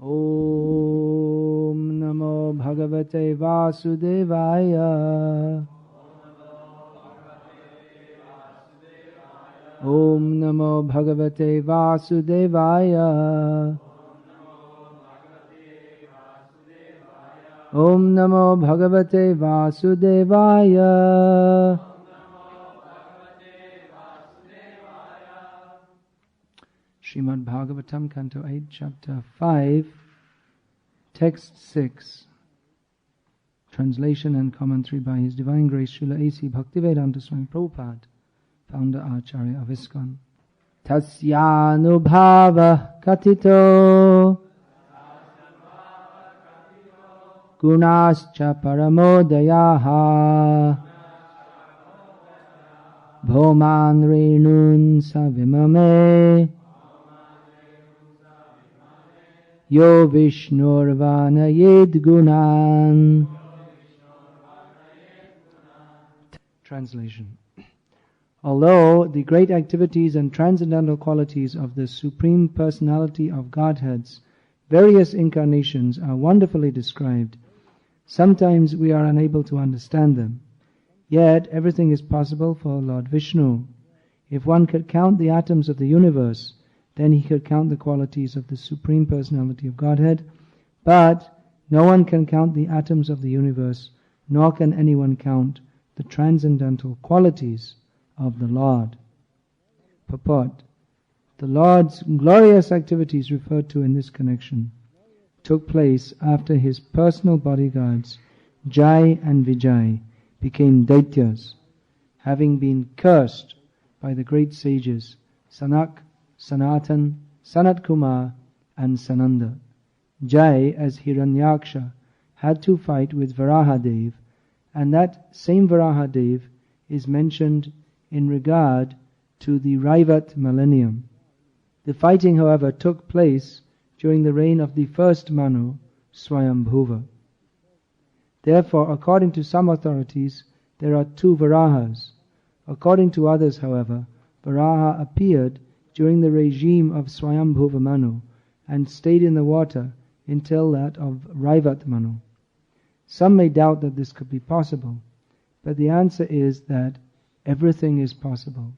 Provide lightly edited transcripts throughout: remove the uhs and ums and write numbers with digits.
Om Namo Bhagavate Vasudevaya. Om Namo Bhagavate Vasudevaya. Om Namo Bhagavate Vasudevaya. Srimad Bhagavatam, Canto 8, Chapter 5, Text 6. Translation and commentary by His Divine Grace Srila A.C. Bhaktivedanta Swami Prabhupada, Founder Acharya of ISKCON. Tasyanubhava katito Gunascha paramodayaha Bhoman renun savimame Yo Vishnurvana yed gunan. Translation. Although the great activities and transcendental qualities of the Supreme Personality of Godhead's various incarnations are wonderfully described, sometimes we are unable to understand them. Yet everything is possible for Lord Vishnu. If one could count the atoms of the universe, then he could count the qualities of the Supreme Personality of Godhead, but no one can count the atoms of the universe, nor can anyone count the transcendental qualities of the Lord. Purport. The Lord's glorious activities referred to in this connection took place after his personal bodyguards, Jai and Vijay, became Daityas, having been cursed by the great sages Sanak, Sanatan, Sanat Kumar and Sananda. Jai, as Hiranyaksha, had to fight with Varahadev, and that same Varahadev is mentioned in regard to the Raivat millennium. The fighting, however, took place during the reign of the first Manu, Swayambhuva. Therefore, according to some authorities, there are two Varahas. According to others, however, Varaha appeared during the regime of Swayambhuva Manu and stayed in the water until that of Raivat Manu. Some may doubt that this could be possible, but the answer is that everything is possible.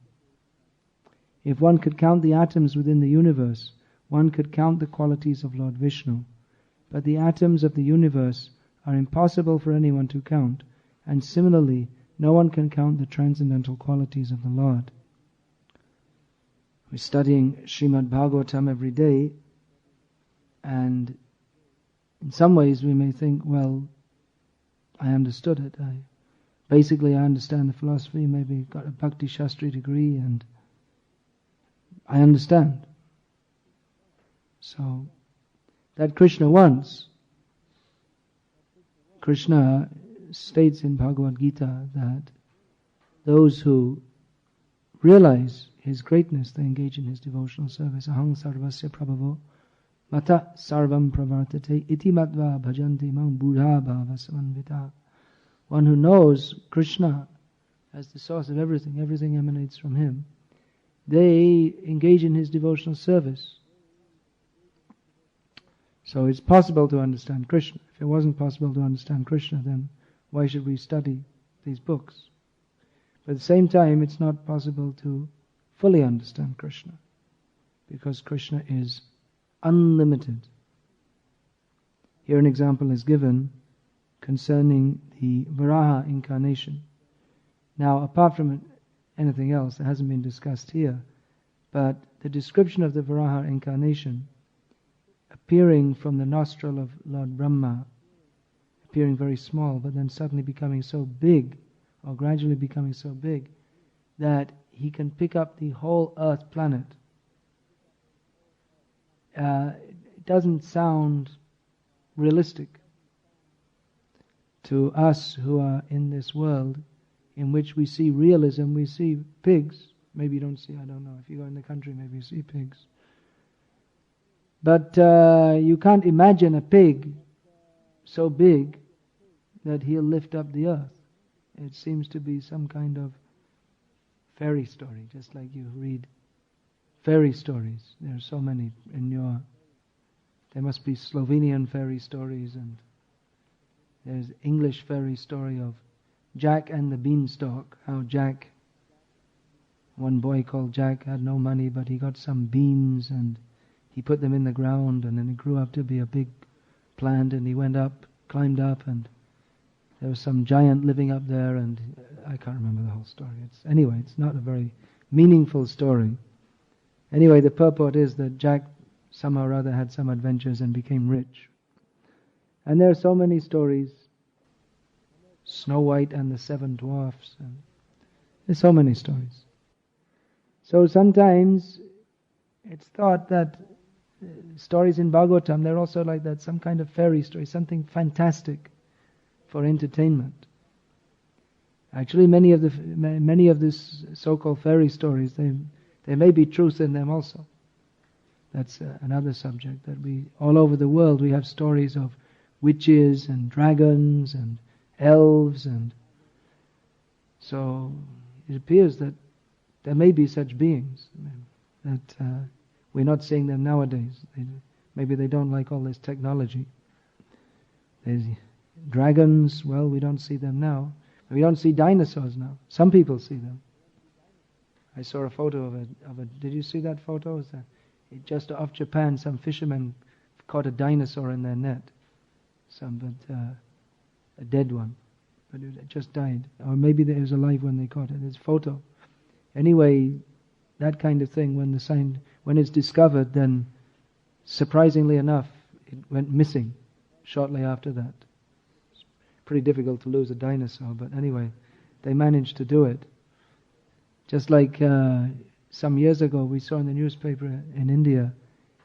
If one could count the atoms within the universe, one could count the qualities of Lord Vishnu. But the atoms of the universe are impossible for anyone to count, and similarly, no one can count the transcendental qualities of the Lord. We're studying Srimad Bhagavatam every day, and in some ways we may think, well, I understood it. I understand the philosophy, maybe got a Bhakti Shastri degree, and I understand. So, that Krishna wants. Krishna states in Bhagavad Gita that those who realize his greatness, they engage in his devotional service. Aham sarvasya prabhavo mata sarvam pravartate iti matva bhajanti mang buddha bhava samanvita. One who knows Krishna as the source of everything, everything emanates from him, they engage in his devotional service. So it's possible to understand Krishna. If it wasn't possible to understand Krishna, then why should we study these books? But at the same time, it's not possible to fully understand Krishna, because Krishna is unlimited. Here an example is given concerning the Varaha incarnation. Now, apart from anything else that hasn't been discussed here, but the description of the Varaha incarnation appearing from the nostril of Lord Brahma, appearing very small, but then suddenly becoming so big, or gradually becoming so big, that he can pick up the whole earth planet. It doesn't sound realistic to us who are in this world in which we see realism. We see pigs. Maybe you don't see, I don't know. If you go in the country, maybe you see pigs. But you can't imagine a pig so big that he'll lift up the earth. It seems to be some kind of fairy story, just like you read fairy stories. There are so many in your There must be Slovenian fairy stories, and there's English fairy story of Jack and the Beanstalk. How one boy called Jack had no money, but he got some beans and he put them in the ground, and then it grew up to be a big plant, and he climbed up, and there was some giant living up there, and I can't remember the whole story. It's not a very meaningful story. Anyway, the purport is that Jack somehow or other had some adventures and became rich. And there are so many stories. Snow White and the Seven Dwarfs. And there's so many stories. So sometimes it's thought that stories in Bhagavatam, they're also like that, some kind of fairy story, something fantastic for entertainment. Actually, many of these so-called fairy stories, there may be truth in them also. That's another subject, that all over the world we have stories of witches and dragons and elves, and so it appears that there may be such beings, that we're not seeing them nowadays. Maybe they don't like all this technology. There's dragons, well, we don't see them now. We don't see dinosaurs now. Some people see them. I saw a photo of a. Did you see that photo? Is that just off Japan? Some fishermen caught a dinosaur in their net. A dead one, but it just died, or maybe it was alive when they caught it. There's a photo. Anyway, that kind of thing. When it's discovered, then surprisingly enough, it went missing shortly after that. It's pretty difficult to lose a dinosaur, but anyway, they managed to do it. Just like some years ago, we saw in the newspaper in India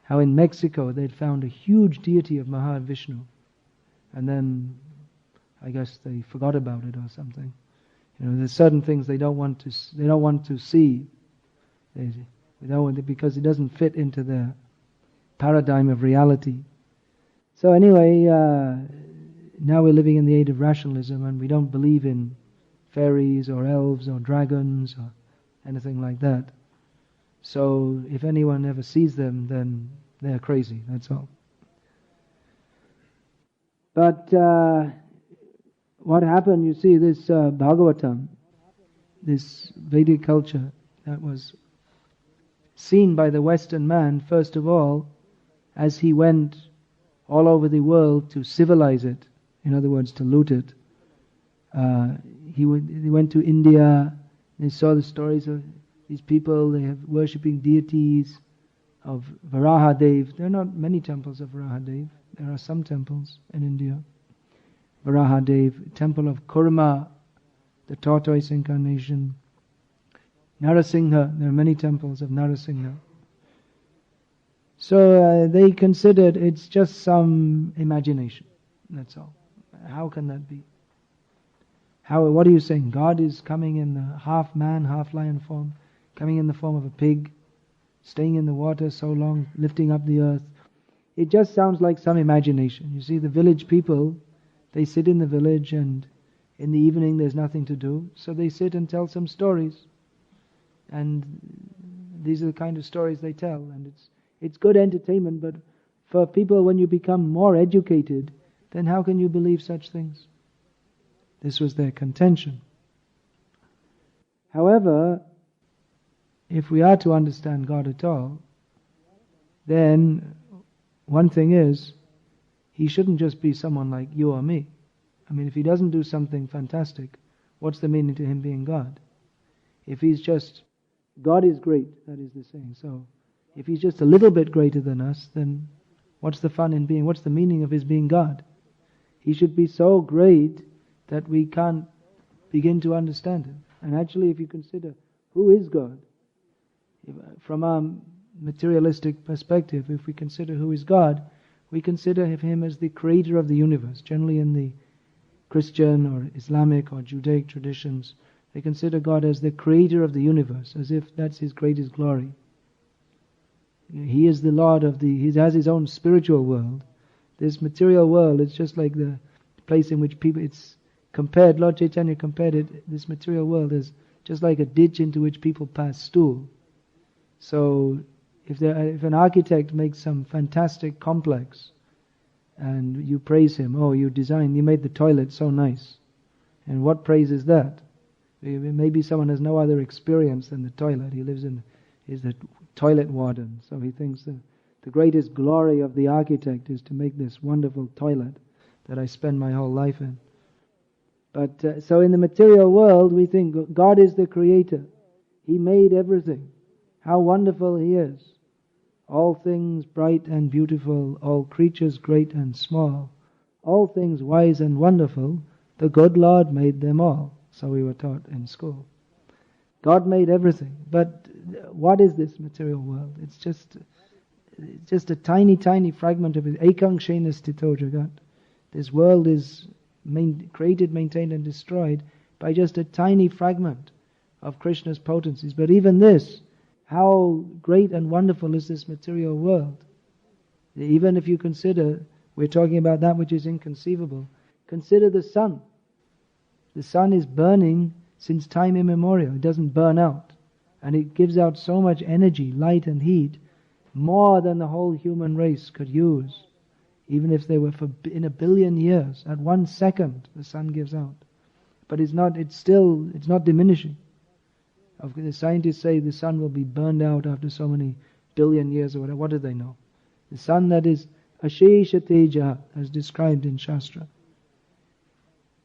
how in Mexico they'd found a huge deity of Mahavishnu, and then I guess they forgot about it or something. There's certain things they don't want to see. They don't want it because it doesn't fit into their paradigm of reality. So anyway, now we're living in the age of rationalism, and we don't believe in fairies or elves or dragons or anything like that. So if anyone ever sees them, then they're crazy, that's all. But what happened, you see, this Bhagavatam, this Vedic culture that was seen by the Western man, first of all, as he went all over the world to civilize it, in other words, to loot it. He went to India, and he saw the stories of these people, they have worshipping deities of Varahadev. There are not many temples of Varahadev. There are some temples in India. Varahadev, temple of Kurma, the tortoise incarnation. Narasingha, there are many temples of Narasingha. So they considered it's just some imagination, that's all. How can that be? What are you saying? God is coming in a half man, half lion form, coming in the form of a pig, staying in the water so long, lifting up the earth. It just sounds like some imagination. You see, the village people, they sit in the village, and in the evening there's nothing to do, so they sit and tell some stories. And these are the kind of stories they tell, and it's good entertainment, but for people, when you become more educated, then how can you believe such things? This was their contention. However, if we are to understand God at all, then one thing is, He shouldn't just be someone like you or me. I mean, if He doesn't do something fantastic, what's the meaning to Him being God? If He's just, God is great, that is the saying. So, if He's just a little bit greater than us, then what's the fun in being, what's the meaning of His being God? He should be so great that we can't begin to understand Him. And actually, if you consider, who is God? From our materialistic perspective, if we consider who is God, we consider Him as the creator of the universe. Generally in the Christian or Islamic or Judaic traditions, they consider God as the creator of the universe, as if that's His greatest glory. He is the Lord of He has His own spiritual world. This material world is just like the place in which people, it's compared, Lord Chaitanya compared it, this material world is just like a ditch into which people pass stool. So if an architect makes some fantastic complex, and you praise him, oh, you made the toilet so nice. And what praise is that? Maybe someone has no other experience than the toilet. He's the toilet warden. So he thinks that the greatest glory of the architect is to make this wonderful toilet that I spend my whole life in. But so in the material world, we think God is the creator. He made everything. How wonderful He is. All things bright and beautiful, all creatures great and small, all things wise and wonderful, the good Lord made them all. So we were taught in school. God made everything. But what is this material world? It's just a tiny, tiny fragment of it. Ekang shena sthito jagat. This world is created, maintained and destroyed by just a tiny fragment of Krishna's potencies. But even this, how great and wonderful is this material world? Even if you consider, we're talking about that which is inconceivable. Consider the sun. The sun is burning since time immemorial. It doesn't burn out. And it gives out so much energy, light and heat, more than the whole human race could use. Even if they were in a billion years, at 1 second the sun gives out. But it's not diminishing. The scientists say the sun will be burned out after so many billion years or whatever. What do they know? The sun that is ashesha teja, as described in Shastra.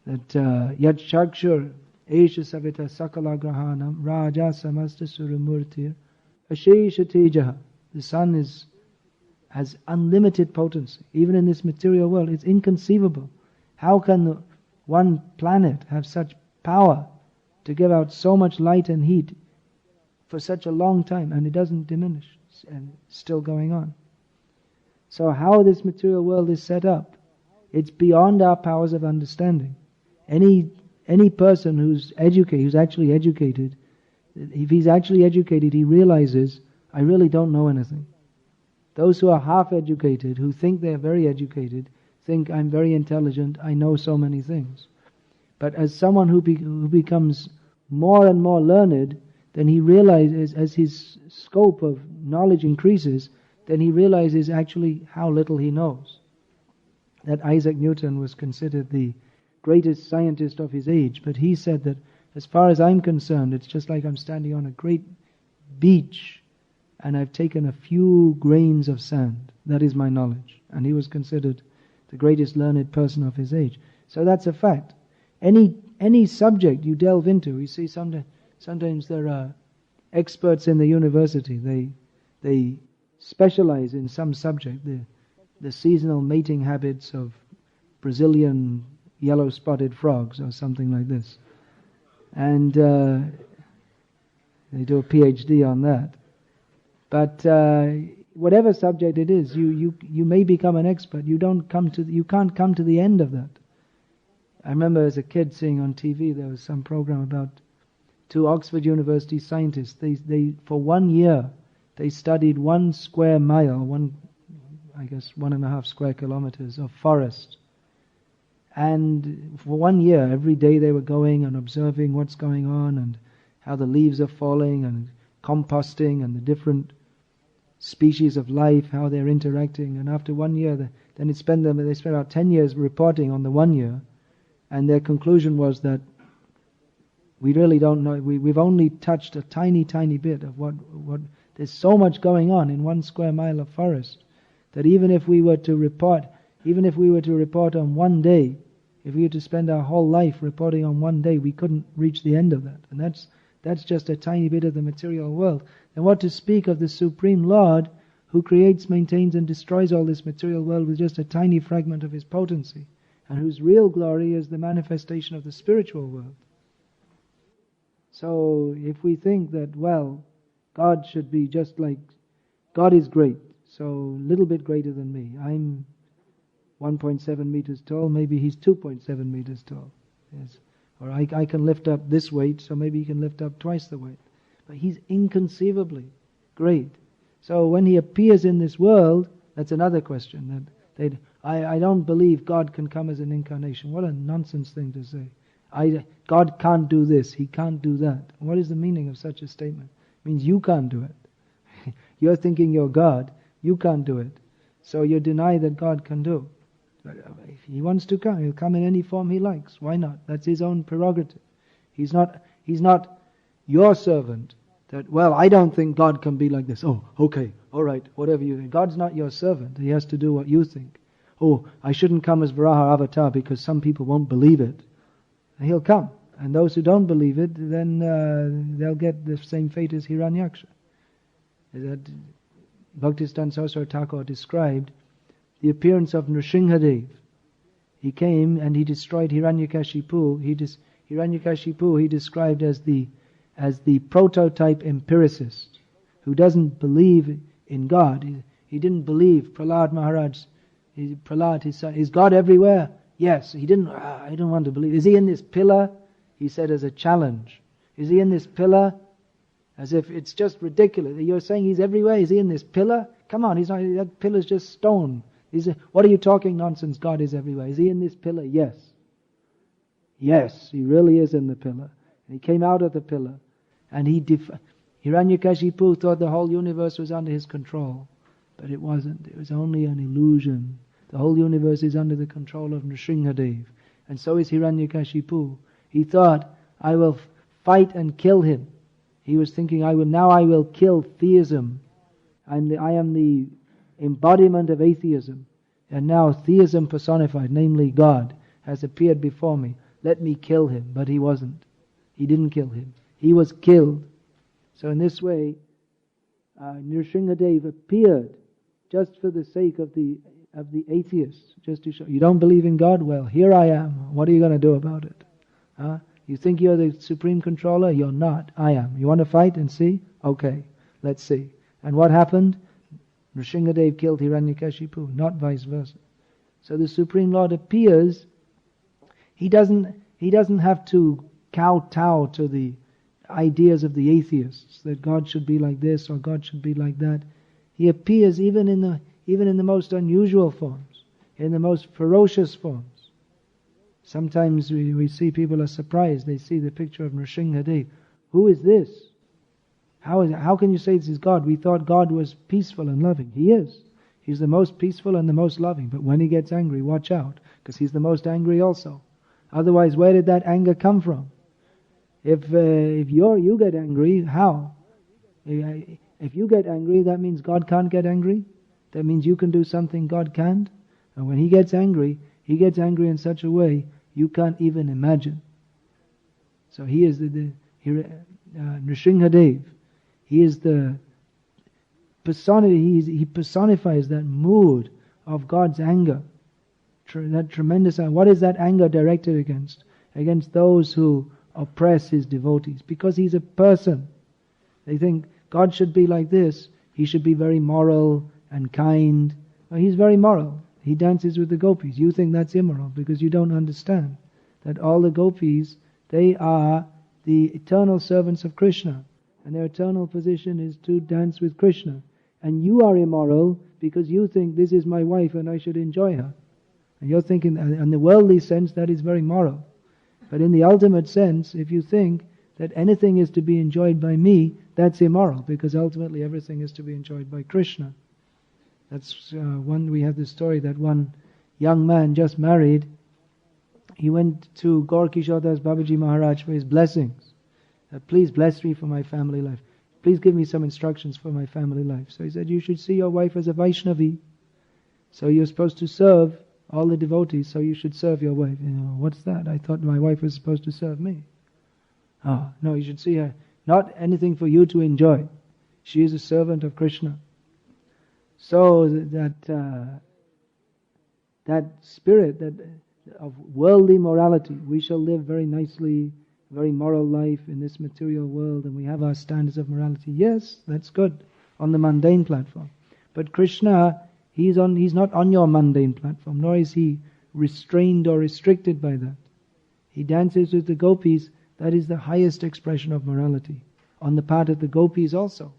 That yat shakshur esha savita sakala grahanam raja samasta suramurtir ashesha teja. The sun has unlimited potency. Even in this material world, it's inconceivable. How can one planet have such power to give out so much light and heat for such a long time, and it doesn't diminish, and it's still going on? So how this material world is set up, it's beyond our powers of understanding. Any person who's actually educated, if he's actually educated, he realizes, I really don't know anything. Those who are half educated, who think they're very educated, think I'm very intelligent, I know so many things. But as someone who becomes more and more learned, then he realizes, as his scope of knowledge increases, then he realizes actually how little he knows. That Isaac Newton was considered the greatest scientist of his age, but he said that as far as I'm concerned, it's just like I'm standing on a great beach and I've taken a few grains of sand. That is my knowledge. And he was considered the greatest learned person of his age. So that's a fact. Any subject you delve into, you see sometimes there are experts in the university, they specialize in some subject, the seasonal mating habits of Brazilian yellow-spotted frogs or something like this. And they do a PhD on that. But whatever subject it is, you may become an expert. You can't come to the end of that. I remember as a kid seeing on TV there was some program about two Oxford University scientists. They for 1 year they studied 1 square mile, 1.5 square kilometers of forest. And for 1 year, every day they were going and observing what's going on and how the leaves are falling and composting and the different species of life, how they're interacting. And after 1 year, they spent about 10 years reporting on the 1 year. And their conclusion was that we really don't know. We've only touched a tiny, tiny bit of what. There's so much going on in 1 square mile of forest that even if we were to report on 1 day, if we were to spend our whole life reporting on 1 day, we couldn't reach the end of that. And that's just a tiny bit of the material world. And what to speak of the Supreme Lord who creates, maintains and destroys all this material world with just a tiny fragment of His potency, and whose real glory is the manifestation of the spiritual world. So if we think that, well, God should be just like, God is great, so a little bit greater than me. I'm 1.7 meters tall, maybe He's 2.7 meters tall. Yes. Or I can lift up this weight, so maybe He can lift up twice the weight. But He's inconceivably great. So when He appears in this world, that's another question. I don't believe God can come as an incarnation. What a nonsense thing to say. God can't do this, He can't do that. What is the meaning of such a statement? It means you can't do it. You're thinking you're God. You can't do it. So you deny that God can do. But if He wants to come, He'll come in any form He likes. Why not? That's His own prerogative. He's not your servant. That, well, I don't think God can be like this. Oh, okay, all right, whatever you think. God's not your servant. He has to do what you think. Oh, I shouldn't come as Varaha avatar because some people won't believe it. And He'll come. And those who don't believe it, then they'll get the same fate as Hiranyaksha. That Bhaktisiddhanta Saraswati Thakur described the appearance of Nrsimhadev. He came and he destroyed Hiranyakashipu. Hiranyakashipu he described as the prototype empiricist who doesn't believe in God. He didn't believe Prahlad Maharaj. Prahlad, his son, is God everywhere? Yes. I don't want to believe. Is He in this pillar? He said as a challenge. Is He in this pillar? As if it's just ridiculous. You're saying He's everywhere? Is He in this pillar? Come on, He's not. That pillar's just stone. What are you talking nonsense? God is everywhere. Is He in this pillar? Yes. Yes, He really is in the pillar. And He came out of the pillar. And Hiranyakashipu thought the whole universe was under his control. But it wasn't. It was only an illusion. The whole universe is under the control of Nrsimhadev. And so is Hiranyakashipu. He thought, I will fight and kill him. He was thinking, I will kill theism. I am the embodiment of atheism. And now theism personified, namely God, has appeared before me. Let me kill him. But he wasn't. He didn't kill him. He was killed. So in this way, Nrsimhadev appeared just for the sake of the atheists, just to show, you don't believe in God? Well, here I am. What are you going to do about it? You think you're the supreme controller? You're not. I am. You want to fight and see? Okay, let's see. And what happened? Nrsimhadev killed Hiranyakashipu, not vice versa. So the Supreme Lord appears. He doesn't have to kowtow to the ideas of the atheists that God should be like this or God should be like that. He appears even in the most unusual forms, in the most ferocious forms. Sometimes we see people are surprised. They see the picture of Nrsimhadev. Who is this? How can you say this is God? We thought God was peaceful and loving. He is. He's the most peaceful and the most loving. But when He gets angry, watch out, because He's the most angry also. Otherwise, where did that anger come from? If you get angry, how? If you get angry, that means God can't get angry. That means you can do something God can't. And when He gets angry in such a way you can't even imagine. So He is Nrsimhadev. He is the personality. He personifies that mood of God's anger. That tremendous anger. What is that anger directed against? Against those who oppress His devotees. Because He's a person. They think God should be like this. He should be very moral and kind. Well, He's very moral. He dances with the gopis. You think that's immoral because you don't understand that all the gopis, they are the eternal servants of Krishna. And their eternal position is to dance with Krishna. And you are immoral because you think this is my wife and I should enjoy her. And you're thinking, in the worldly sense, that is very moral. But in the ultimate sense, if you think that anything is to be enjoyed by me, that's immoral, because ultimately everything is to be enjoyed by Krishna. That's we have this story that one young man just married, he went to Gaur Kishore Das Babaji Maharaj for his blessings. Please bless me for my family life. Please give me some instructions for my family life. So he said, you should see your wife as a Vaishnavi. So you're supposed to serve all the devotees, so you should serve your wife. What's that? I thought my wife was supposed to serve me. Oh, no, you should see her. Not anything for you to enjoy. She is a servant of Krishna. So that spirit of worldly morality, we shall live very nicely, very moral life in this material world, and we have our standards of morality. Yes, that's good on the mundane platform. But Krishna, He's not on your mundane platform, nor is He restrained or restricted by that. He dances with the gopis. That is the highest expression of morality on the part of the gopis also.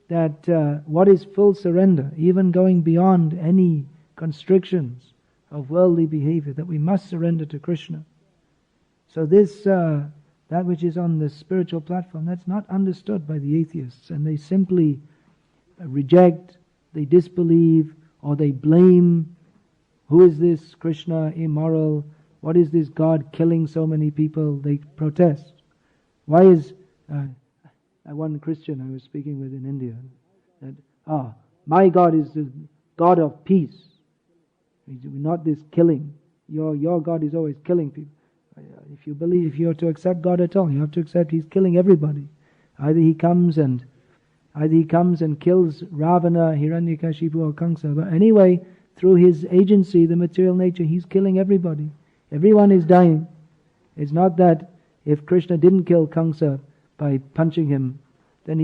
That what is full surrender, even going beyond any constrictions of worldly behavior, that we must surrender to Krishna. So this that which is on the spiritual platform, that's not understood by the atheists, and they simply reject, they disbelieve, or they blame. Who is this Krishna immoral? What is this God killing so many people? They protest. Why is one Christian I was speaking with in India that my God is the God of peace. Not this killing. Your God is always killing people. If you are to accept God at all, you have to accept He's killing everybody. Either He comes and kills Ravana, Hiranyakashipu, or Kamsa. But anyway, through His agency, the material nature, He's killing everybody. Everyone is dying. It's not that if Krishna didn't kill Kamsa by punching him, then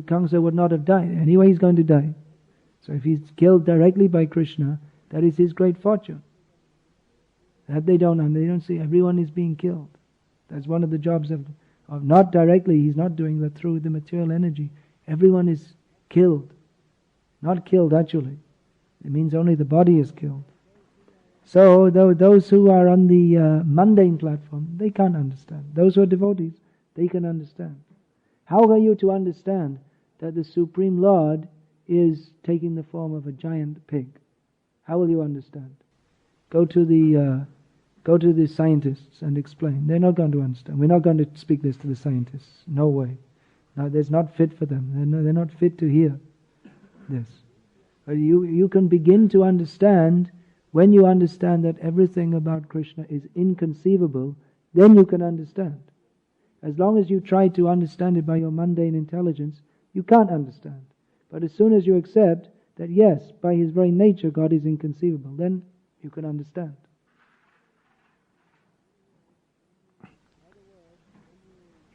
Kamsa would not have died. Anyway, he's going to die. So if he's killed directly by Krishna, that is his great fortune. That they don't see. Everyone is being killed. That's one of the jobs of not directly, he's not doing that through the material energy. Everyone is killed. Not killed actually. It means only the body is killed. So those who are on the mundane platform, they can't understand. Those who are devotees, they can understand. How are you to understand that the Supreme Lord is taking the form of a giant pig? How will you understand? Go to the scientists and explain. They're not going to understand. We're not going to speak this to the scientists. No way. No, that's not fit for them. They're not fit to hear this. But you can begin to understand. When you understand that everything about Krishna is inconceivable, then you can understand. As long as you try to understand it by your mundane intelligence, you can't understand. But as soon as you accept that yes, by His very nature God is inconceivable, then you can understand.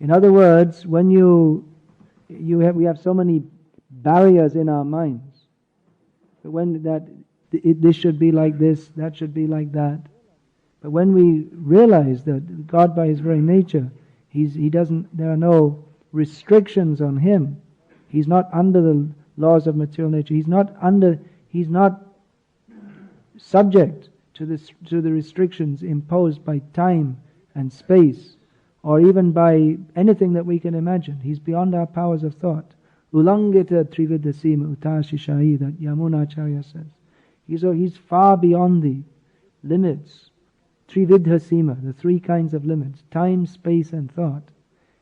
In other words, when we have so many barriers in our minds. This should be like this, that should be like that. But when we realize that God by His very nature, there are no restrictions on Him. He's not under the laws of material nature. He's not subject to the restrictions imposed by time and space, or even by anything that we can imagine. He's beyond our powers of thought. Ulangita trividasima utashishayi, that Yamunacharya says. He's far beyond the limits. Trividhasima, the three kinds of limits, time, space and thought.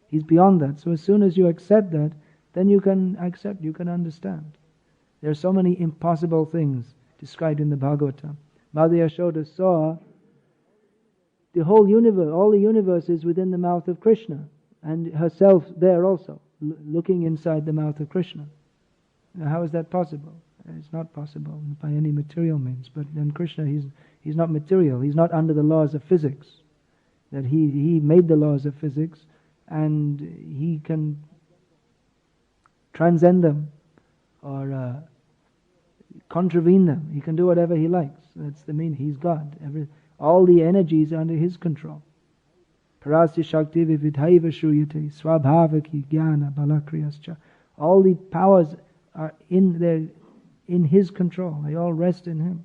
He's beyond that. So as soon as you accept that, then you can understand. There are so many impossible things described in the Bhagavatam. Mother Yashoda saw the whole universe, all the universe is within the mouth of Krishna, and herself there also, looking inside the mouth of Krishna. Now, how is that possible? It's not possible by any material means. But then Krishna, he's not material. He's not under the laws of physics. That he made the laws of physics, and He can transcend them or contravene them. He can do whatever He likes. That's the meaning. He's God. All the energies are under His control. Parasya Shakti Vividhaiva Shruyate Swabhavaki Jnana Balakriyascha. All the powers are in His control. They all rest in Him.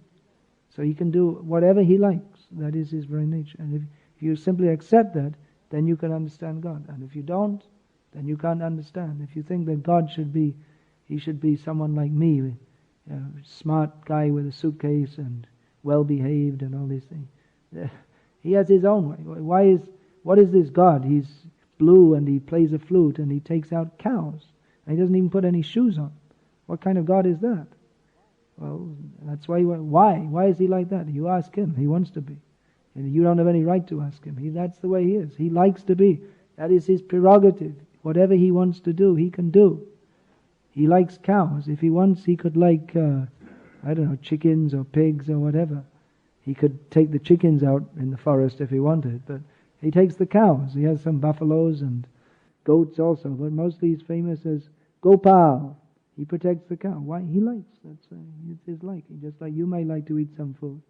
So He can do whatever He likes. That is His very nature. And if you simply accept that, then you can understand God. And if you don't, then you can't understand. If you think that God He should be someone like me, a smart guy with a suitcase and well-behaved and all these things. He has His own way. What is this God? He's blue and He plays a flute and He takes out cows. And He doesn't even put any shoes on. What kind of God is that? Well, that's why. Why is He like that? You ask Him. He wants to be. And you don't have any right to ask Him. That's the way He is. He likes to be. That is His prerogative. Whatever He wants to do, He can do. He likes cows. If He wants, He could like, chickens or pigs or whatever. He could take the chickens out in the forest if He wanted, but He takes the cows. He has some buffaloes and goats also, but mostly He's famous as Gopal. He protects the cow. Why? He likes. It's His liking. Just like you might like to eat some food.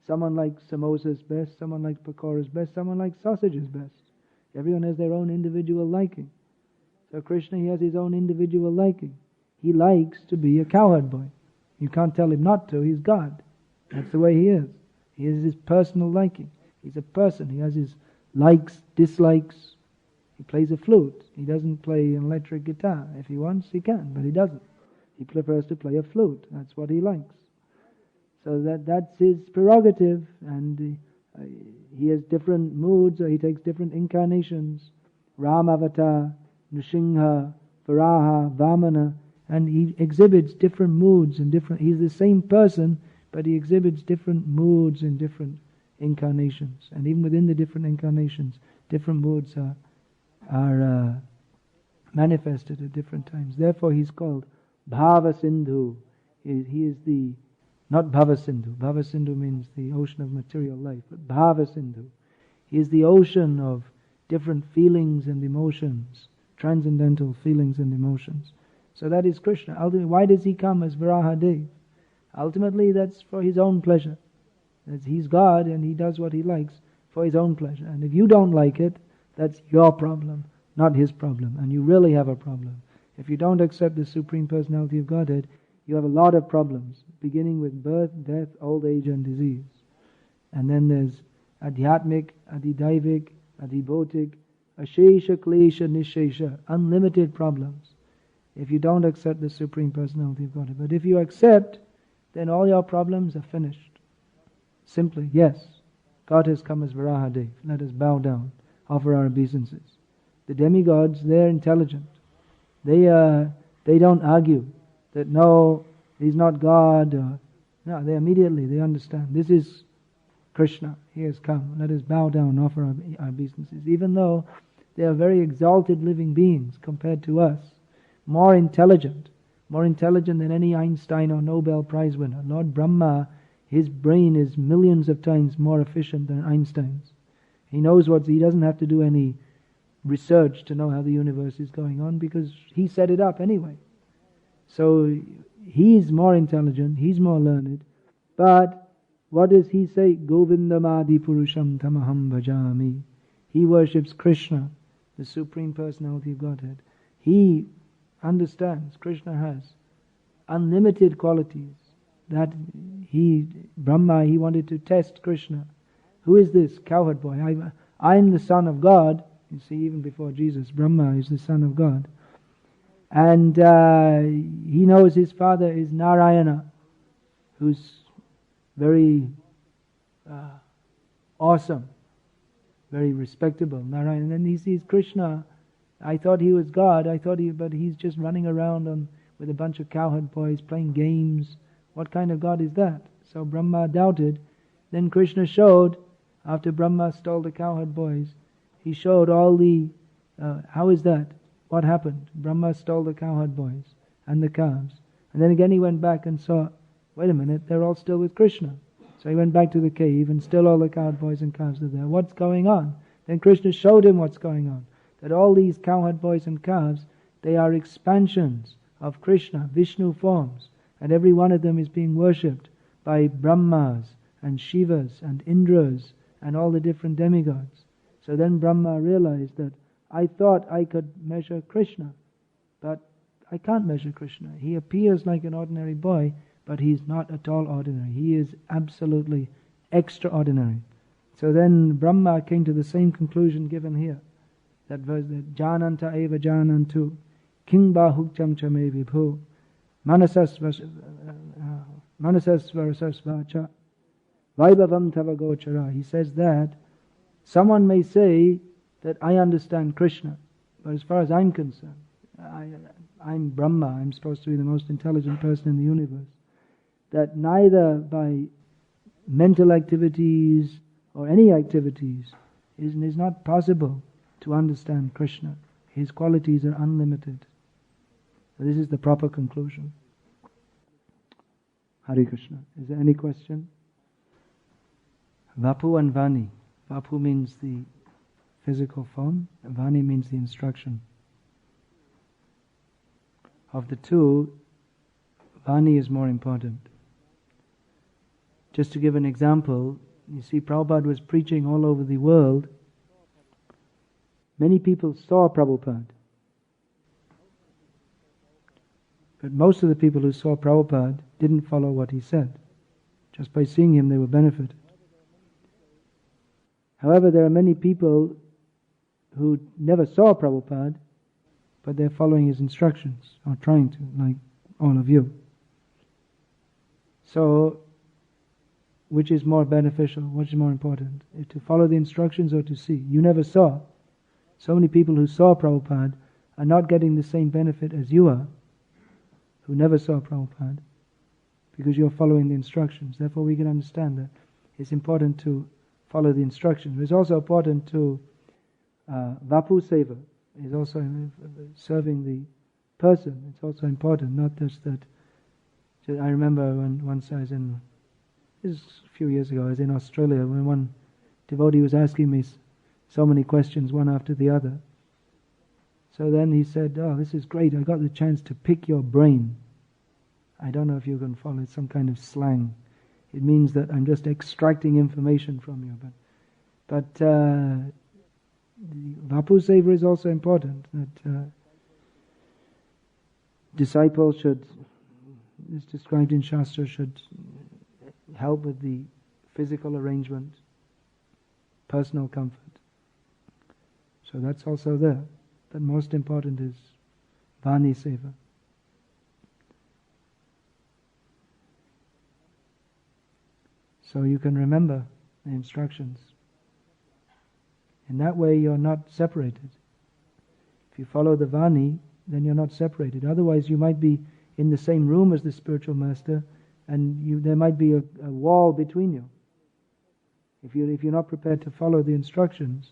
Someone likes samosas best, someone likes pakoras best, someone likes sausages best. Everyone has their own individual liking. So Krishna, He has His own individual liking. He likes to be a cowherd boy. You can't tell Him not to. He's God. That's the way He is. He has His personal liking. He's a person. He has His likes, dislikes. He plays a flute. He doesn't play an electric guitar. If he wants, he can, but he doesn't. He prefers to play a flute. That's what he likes. So that's his prerogative, and he has different moods, or he takes different incarnations. Ramavatar, Nrsimha, Varaha, Vamana, and he exhibits different moods and different. He's the same person, but he exhibits different moods in different incarnations, and even within the different incarnations, different moods are manifested at different times. Therefore, he's called Bhava Sindhu. He is the not Bhava Sindhu. Bhava Sindhu means the ocean of material life, but Bhava Sindhu. He is the ocean of different feelings and emotions, transcendental feelings and emotions. So that is Krishna. Ultimately, why does he come as Varahadev? Ultimately, that's for his own pleasure. He's God and he does what he likes for his own pleasure. And if you don't like it, that's your problem, not his problem. And you really have a problem. If you don't accept the Supreme Personality of Godhead, you have a lot of problems, beginning with birth, death, old age and disease. And then there's Adhyatmik, Adidaivik, Adibhotik, Ashesha, Klesha, Nishesha, unlimited problems, if you don't accept the Supreme Personality of Godhead. But if you accept, then all your problems are finished. Simply, yes, God has come as Varahadev. Let us bow down, offer our obeisances. The demigods, they're intelligent. They don't argue that no, he's not God. No, they immediately understand. This is Krishna. He has come. Let us bow down, offer our obeisances. Even though they are very exalted living beings compared to us, more intelligent than any Einstein or Nobel Prize winner. Lord Brahma, his brain is millions of times more efficient than Einstein's. He knows he doesn't have to do any research to know how the universe is going on because he set it up anyway. So he's more intelligent, he's more learned, but what does he say? Govindamadi Purusham Tamaham Bhajami. He worships Krishna, the Supreme Personality of Godhead. He understands Krishna has unlimited qualities. That Brahma, he wanted to test Krishna. Who is this cowherd boy? I'm the son of God. You see, even before Jesus, Brahma is the son of God. And he knows his father is Narayana, who's very awesome, very respectable. Narayana. And then he sees Krishna. I thought he was God. But he's just running around with a bunch of cowherd boys playing games. What kind of God is that? So Brahma doubted. Then Krishna showed, after Brahma stole the cowherd boys, he showed all the, how is that? What happened? Brahma stole the cowherd boys and the calves. And then again he went back and saw, wait a minute, they're all still with Krishna. So he went back to the cave and still all the cowherd boys and calves are there. What's going on? Then Krishna showed him what's going on. That all these cowherd boys and calves, they are expansions of Krishna, Vishnu forms. And every one of them is being worshipped by Brahmas and Shivas and Indras and all the different demigods. So then Brahma realized that I thought I could measure Krishna, but I can't measure Krishna. He appears like an ordinary boy, but he's not at all ordinary. He is absolutely extraordinary. So then Brahma came to the same conclusion given here. That verse, that Jananta eva janantu, king bahukcham chame vibhu, manasasvarasasvacha, vaibhavam tava gochara. He says that someone may say that I understand Krishna, but as far as I'm concerned, I'm Brahma, I'm supposed to be the most intelligent person in the universe. That neither by mental activities or any activities is not possible to understand Krishna. His qualities are unlimited. So this is the proper conclusion. Hare Krishna. Is there any question? Vapu and Vani. Vapu means the physical form, and Vani means the instruction. Of the two, Vani is more important. Just to give an example, you see Prabhupada was preaching all over the world. Many people saw Prabhupada. But most of the people who saw Prabhupada didn't follow what he said. Just by seeing him they were benefited. However, there are many people who never saw Prabhupada, but they're following his instructions, or trying to, like all of you. So, which is more beneficial? Which is more important? To follow the instructions or to see? You never saw. So many people who saw Prabhupada are not getting the same benefit as you are, who never saw Prabhupada, because you're following the instructions. Therefore we can understand that it's important to follow the instructions. It's also important to Vapu Seva. Is also serving the person. It's also important, not just that. I remember when once I was in, this is a few years ago, I was in Australia, when one devotee was asking me so many questions, one after the other. So then he said, "Oh, this is great, I got the chance to pick your brain." I don't know if you can follow, it's some kind of slang. It means that I'm just extracting information from you. But the Vapu Seva is also important, that disciples should, is described in Shastra, should help with the physical arrangement, personal comfort. So that's also there. But most important is Vani Seva. So you can remember the instructions. In that way you're not separated. If you follow the Vani, then you're not separated. Otherwise you might be in the same room as the spiritual master, and there might be a wall between you. If you're not prepared to follow the instructions,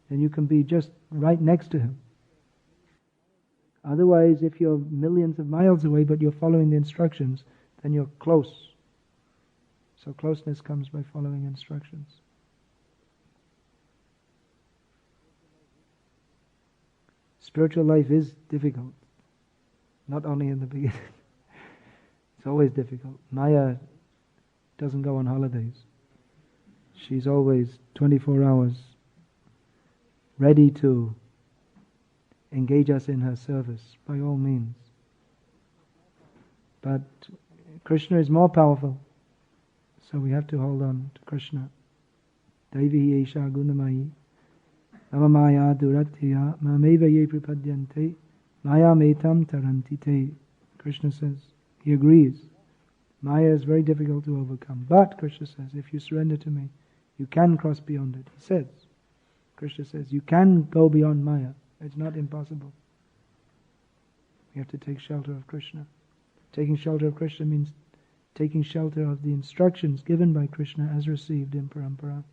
then you can be just right next to him. Otherwise, if you're millions of miles away but you're following the instructions, then you're close. So closeness comes by following instructions. Spiritual life is difficult. Not only in the beginning. It's always difficult. Maya doesn't go on holidays. She's always 24 hours ready to engage us in her service by all means. But Krishna is more powerful. So we have to hold on to Krishna. Daivi Esha Gunamayi Mama Maya Duratya Mameva Ye Pripadyante Maya Metam Tarantite. Krishna says, he agrees. Maya is very difficult to overcome. But, Krishna says, if you surrender to me, you can cross beyond it. He says, Krishna says, you can go beyond Maya. It's not impossible. You have to take shelter of Krishna. Taking shelter of Krishna means taking shelter of the instructions given by Krishna as received in Parampara.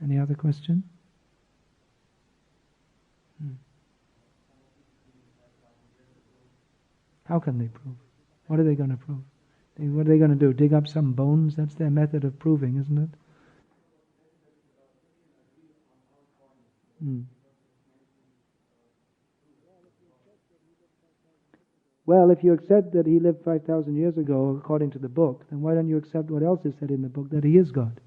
Any other question? How can they prove? What are they going to prove? What are they going to do? Dig up some bones? That's their method of proving, isn't it? Well, if you accept that he lived 5,000 years ago according to the book, then why don't you accept what else is said in the book, that he is God?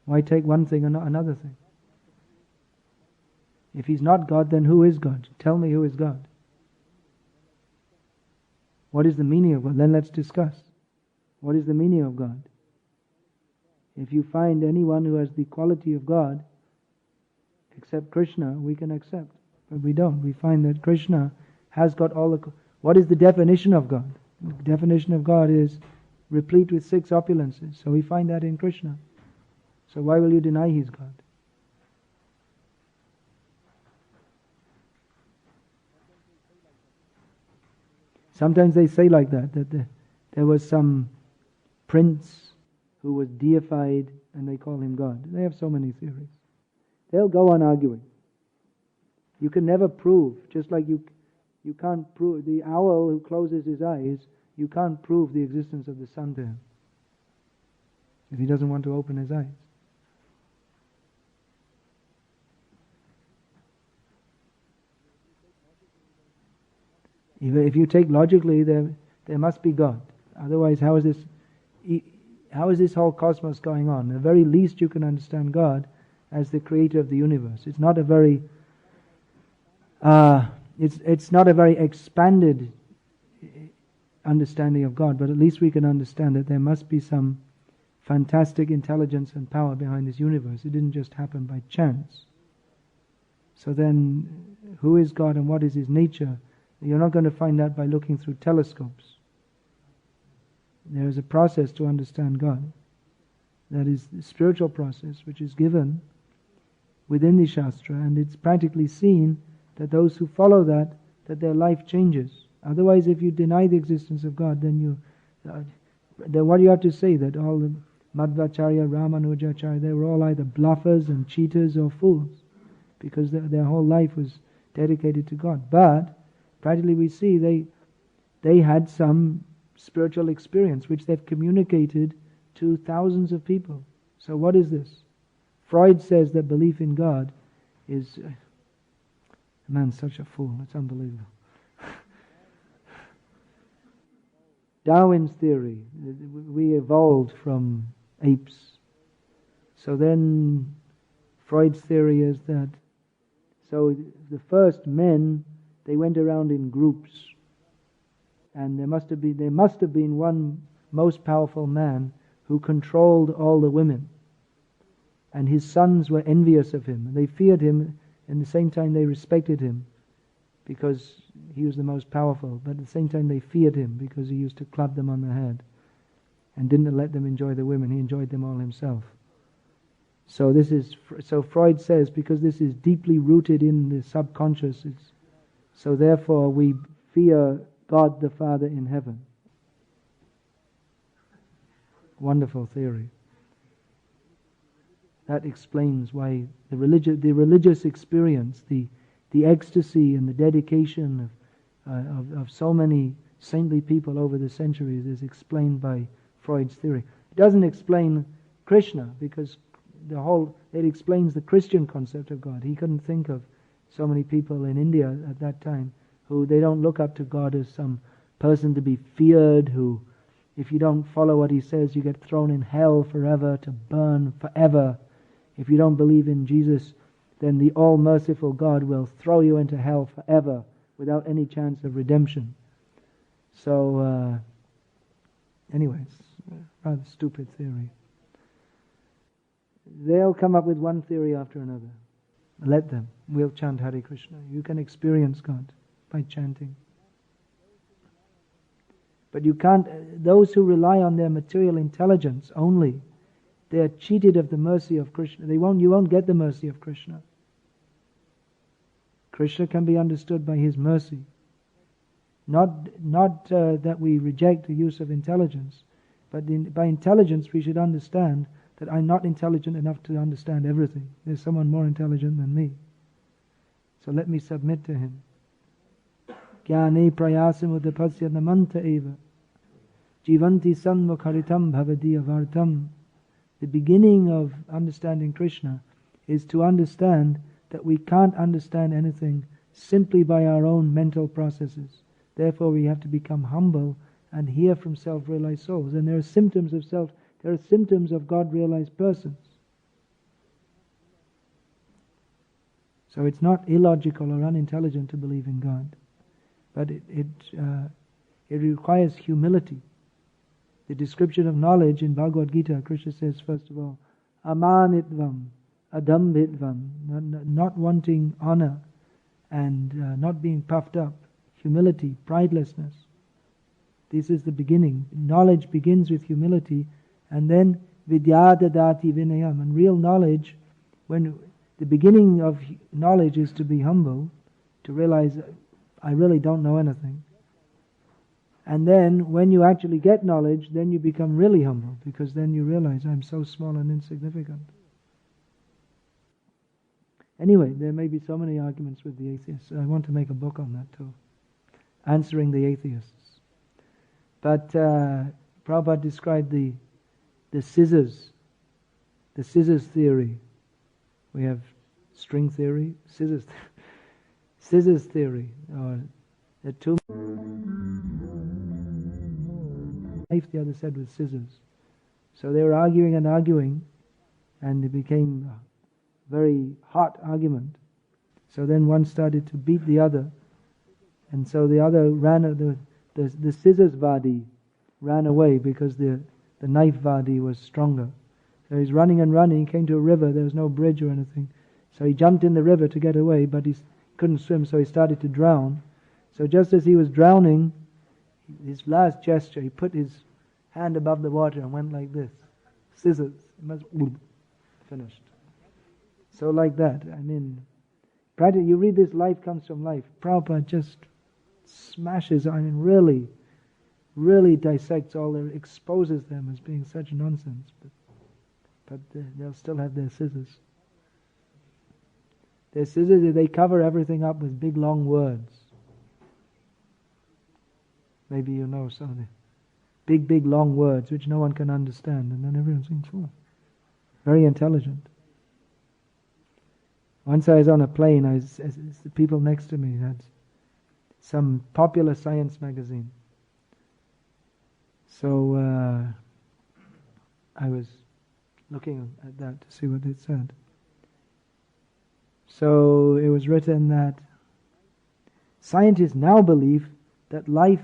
Why take one thing and not another thing? If he's not God, then who is God? Tell me who is God. What is the meaning of God? Then let's discuss. What is the meaning of God? If you find anyone who has the quality of God, except Krishna, we can accept. But we don't. We find that Krishna has got all the... What is the definition of God? The definition of God is replete with 6 opulences. So we find that in Krishna. So why will you deny He's God? Sometimes they say like that there was some prince who was deified and they call him God. They have so many theories. They'll go on arguing. You can never prove, just like you can't prove, the owl who closes his eyes, you can't prove the existence of the sun to him if he doesn't want to open his eyes. If you take logically, there must be God. Otherwise, how is this whole cosmos going on? At the very least, you can understand God as the creator of the universe. It's not a very it's not a very expanded understanding of God, but at least we can understand that there must be some fantastic intelligence and power behind this universe. It didn't just happen by chance. So then, who is God and what is His nature? You're not going to find that by looking through telescopes. There is a process to understand God. That is the spiritual process which is given within the Shastra, and it's practically seen that those who follow that their life changes. Otherwise, if you deny the existence of God, then what do you have to say? That all the Madhvacharya, Ramanujacharya, they were all either bluffers and cheaters or fools, because their whole life was dedicated to God. But practically we see they had some spiritual experience which they've communicated to thousands of people. So what is this? Freud says that belief in God is... man's such a fool, it's unbelievable. Darwin's theory, we evolved from apes. So then Freud's theory is that, so the first men, they went around in groups, and there must have been one most powerful man who controlled all the women, and his sons were envious of him, and they feared him, and at the same time they respected him because he was the most powerful, but at the same time they feared him because he used to club them on the head and didn't let them enjoy the women. He enjoyed them all himself. So Freud says, because this is deeply rooted in the subconscious, so therefore we fear God the Father in heaven. Wonderful theory. That explains why the religious experience, the ecstasy and the dedication of so many saintly people over the centuries is explained by Freud's theory. It doesn't explain Krishna, because it explains the Christian concept of God. He couldn't think of so many people in India at that time who they don't look up to God as some person to be feared, who, if you don't follow what he says, you get thrown in hell forever, to burn forever. If you don't believe in Jesus, then the all-merciful God will throw you into hell forever without any chance of redemption. So, anyway, it's a rather stupid theory. They'll come up with one theory after another. Let them. We'll chant Hare Krishna. You can experience God by chanting. But you can't, those who rely on their material intelligence only, they are cheated of the mercy of Krishna. You won't get the mercy of Krishna. Krishna can be understood by His mercy. Not that we reject the use of intelligence, but by intelligence we should understand that I'm not intelligent enough to understand everything. There's someone more intelligent than me. So let me submit to Him. Jnane prayasam udapasya namanta eva jivanti sanmukharitam bhavadi avartam. The beginning of understanding Krishna is to understand that we can't understand anything simply by our own mental processes. Therefore we have to become humble and hear from self-realized souls. And there are symptoms of God-realized persons. So it's not illogical or unintelligent to believe in God, but it requires humility. The description of knowledge in Bhagavad Gita, Krishna says, first of all, amanitvam, adambhitvam, not wanting honor and not being puffed up, humility, pridelessness. This is the beginning. Knowledge begins with humility, and then vidya dadati vinayam. And real knowledge, when the beginning of knowledge is to be humble, to realize I really don't know anything. And then when you actually get knowledge, then you become really humble, because then you realize I'm so small and insignificant. Anyway, there may be so many arguments with the atheists. I want to make a book on that too, answering the atheists. But Prabhupada described the scissors theory. We have string theory, scissors theory, or the two. Knife, the other said, with scissors. So they were arguing, and it became a very hot argument. So then one started to beat the other, and so the other ran. the scissors Vadi ran away because the knife Vadi was stronger. So he's running and running, he came to a river, there was no bridge or anything. So he jumped in the river to get away, but he couldn't swim, so he started to drown. So just as he was drowning, his last gesture, he put his hand above the water and went like this. Scissors. Finished. So like that. I mean, you read this, life comes from life. Prabhupada just smashes, really dissects all their, exposes them as being such nonsense. But they'll still have their scissors. Their scissors, they cover everything up with big long words. Maybe you know some of the big long words which no one can understand, and then everyone thinks, oh, very intelligent. Once I was on a plane, the people next to me had some popular science magazine. So I was looking at that to see what it said. So it was written that scientists now believe that life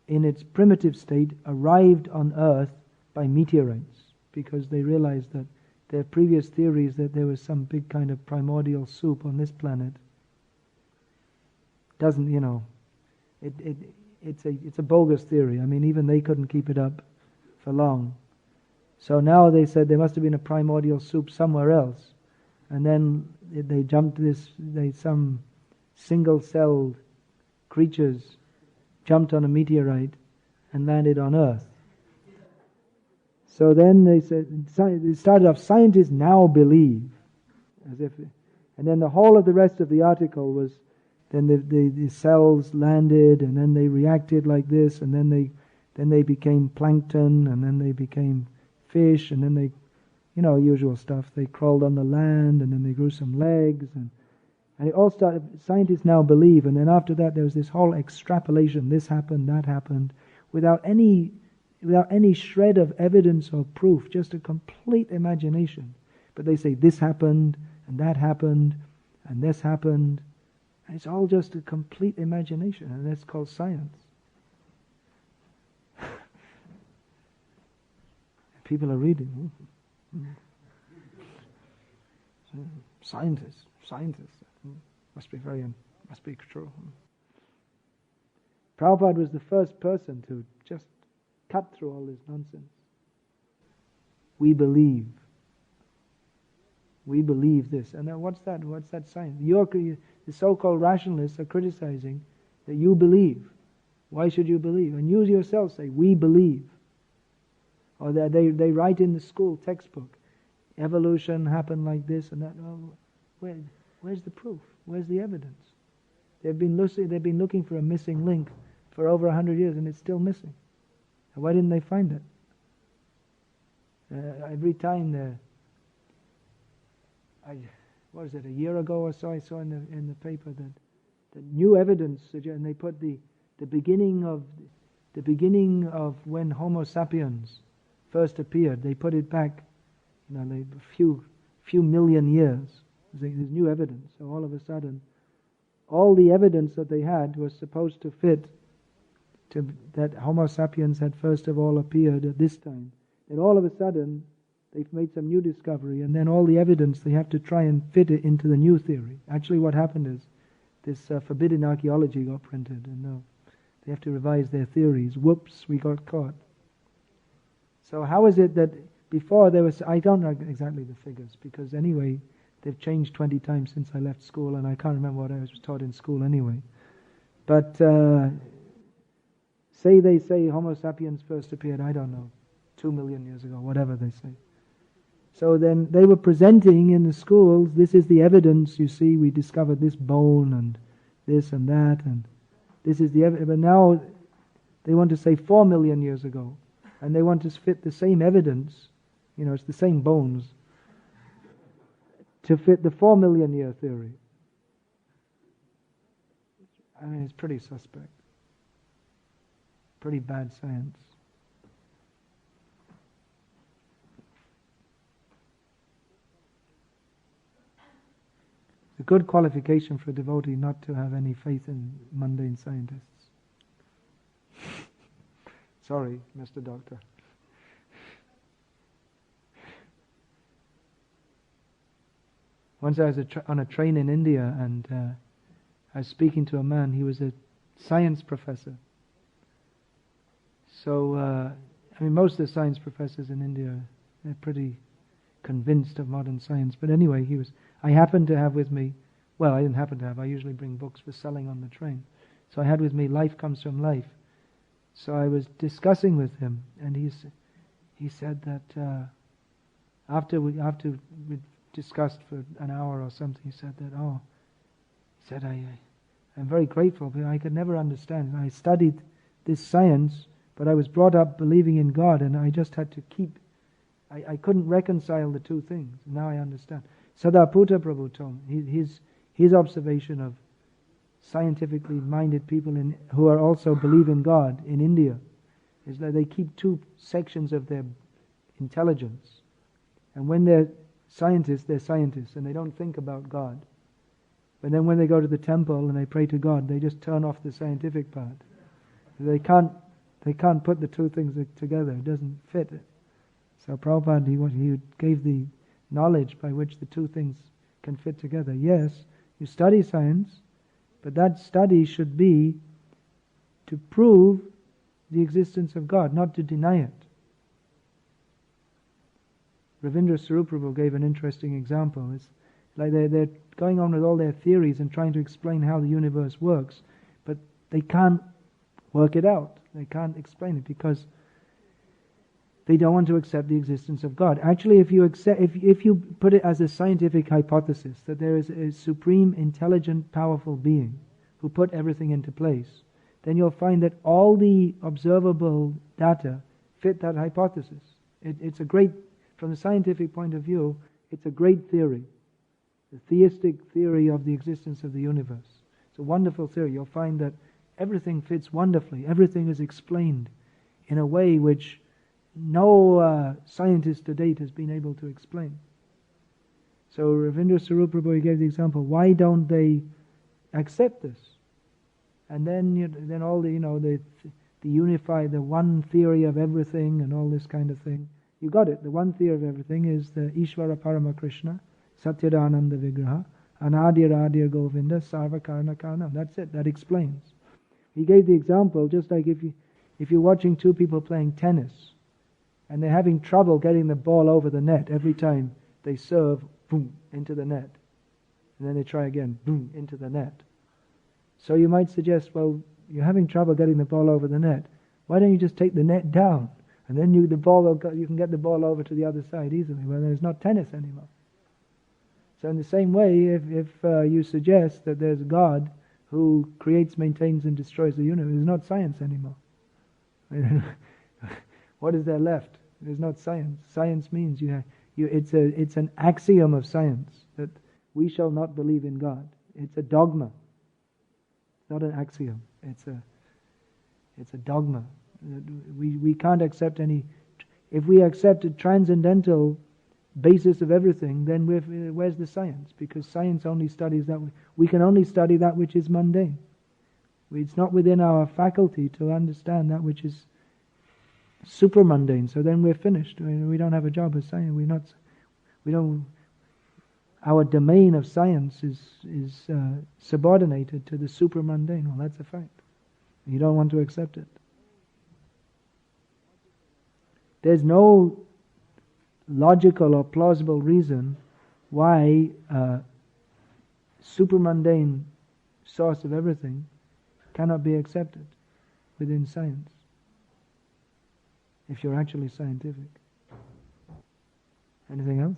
in its primitive state arrived on Earth by meteorites, because they realized that their previous theories that there was some big kind of primordial soup on this planet doesn't, it's a bogus theory. I mean, even they couldn't keep it up for long. So now they said there must have been a primordial soup somewhere else, and then they jumped some single-celled creatures jumped on a meteorite and landed on Earth. So then they said, it started off, scientists now believe, and then the whole of the rest of the article was, then the cells landed, and then they reacted like this, and then they became plankton, and then they became fish, and then they, usual stuff. They crawled on the land, and then they grew some legs, and it all started. Scientists now believe, and then after that there was this whole extrapolation. This happened, that happened, without any shred of evidence or proof, just a complete imagination. But they say this happened, and that happened, and this happened, and it's all just a complete imagination, and that's called science. People are reading. Scientists, must be true. Prabhupada was the first person to just cut through all this nonsense. We believe this. And then what's that? What's that science? The so-called rationalists are criticizing that you believe. Why should you believe? And you yourself say, we believe. Or they write in the school textbook, evolution happened like this and that. Oh, where's the proof? Where's the evidence? They've been looking for a missing link for over 100 years, and it's still missing. Why didn't they find it? Every time what was it, a year ago or so, I saw in the paper that new evidence, and they put the beginning of when Homo sapiens first appeared. They put it back, a few million years. There's new evidence. So all of a sudden, all the evidence that they had was supposed to fit to that Homo sapiens had first of all appeared at this time. Then all of a sudden, they've made some new discovery, and then all the evidence, they have to try and fit it into the new theory. Actually, what happened is this forbidden archaeology got printed, and now they have to revise their theories. Whoops, we got caught. So how is it that before there was, I don't know exactly the figures, because anyway, they've changed 20 times since I left school, and I can't remember what I was taught in school anyway. But they say Homo sapiens first appeared, I don't know, 2 million years ago, whatever they say. So then they were presenting in the schools, this is the evidence, you see, we discovered this bone and this and that, and this is the evidence. But now they want to say 4 million years ago, and they want to fit the same evidence, it's the same bones, to fit the 4 million year theory. I mean, it's pretty suspect. Pretty bad science. It's a good qualification for a devotee not to have any faith in mundane scientists. Sorry, Mr. Doctor. Once I was on a train in India, and I was speaking to a man. He was a science professor. So, most of the science professors in India, they're pretty convinced of modern science. But anyway, I happened to have with me, well, I didn't happen to have, I usually bring books for selling on the train. So I had with me Life Comes from Life. So I was discussing with him, and he said that after we discussed for an hour or something, he said that, I'm very grateful, but I could never understand. I studied this science, but I was brought up believing in God, and I just had to I couldn't reconcile the two things. Now I understand. Sadaputa Prabhu told me, his observation of scientifically minded people who are also believe in God in India is that they keep two sections of their intelligence. And when they're scientists, and they don't think about God. But then when they go to the temple and they pray to God, they just turn off the scientific part. They can't put the two things together. It doesn't fit. So Prabhupada, he gave the knowledge by which the two things can fit together. Yes, you study science, but that study should be to prove the existence of God, not to deny it. Ravindra Saruprabhu gave an interesting example. It's like they're going on with all their theories and trying to explain how the universe works, but they can't work it out. They can't explain it because they don't want to accept the existence of God. Actually, if you put it as a scientific hypothesis that there is a supreme, intelligent, powerful being who put everything into place, then you'll find that all the observable data fit that hypothesis. It's a great, from the scientific point of view, it's a great theory. The theistic theory of the existence of the universe. It's a wonderful theory. You'll find that everything fits wonderfully. Everything is explained in a way which no scientist to date has been able to explain. So Ravindra Saruprabhu gave the example, why don't they accept this? And then all the unify, the one theory of everything and all this kind of thing. You got it. The one theory of everything is the Ishvara Parama Krishna, Satyadananda Vigraha, Anadir Adir Govinda, Sarva Karna Karnam. That's it. That explains. He gave the example, just like if you're watching two people playing tennis, and they're having trouble getting the ball over the net every time they serve, boom, into the net. And then they try again, boom, into the net. So you might suggest, well, you're having trouble getting the ball over the net. Why don't you just take the net down? And then you can get the ball over to the other side easily. Well, there's not tennis anymore. So in the same way, if you suggest that there's a God who creates, maintains, and destroys the universe, there's not science anymore. What is there left? There's not science. Science means it's an axiom of science that we shall not believe in God. It's a dogma. It's not an axiom. It's a dogma. We can't accept any. If we accept a transcendental basis of everything, then where's the science? Because science only studies that. We can only study that which is mundane. It's not within our faculty to understand that which is super mundane. So then we're finished. We don't have a job as science. We don't. Our domain of science is subordinated to the super mundane. Well, that's a fact. You don't want to accept it. There's no logical or plausible reason why super mundane source of everything cannot be accepted within science, if you're actually scientific. Anything else?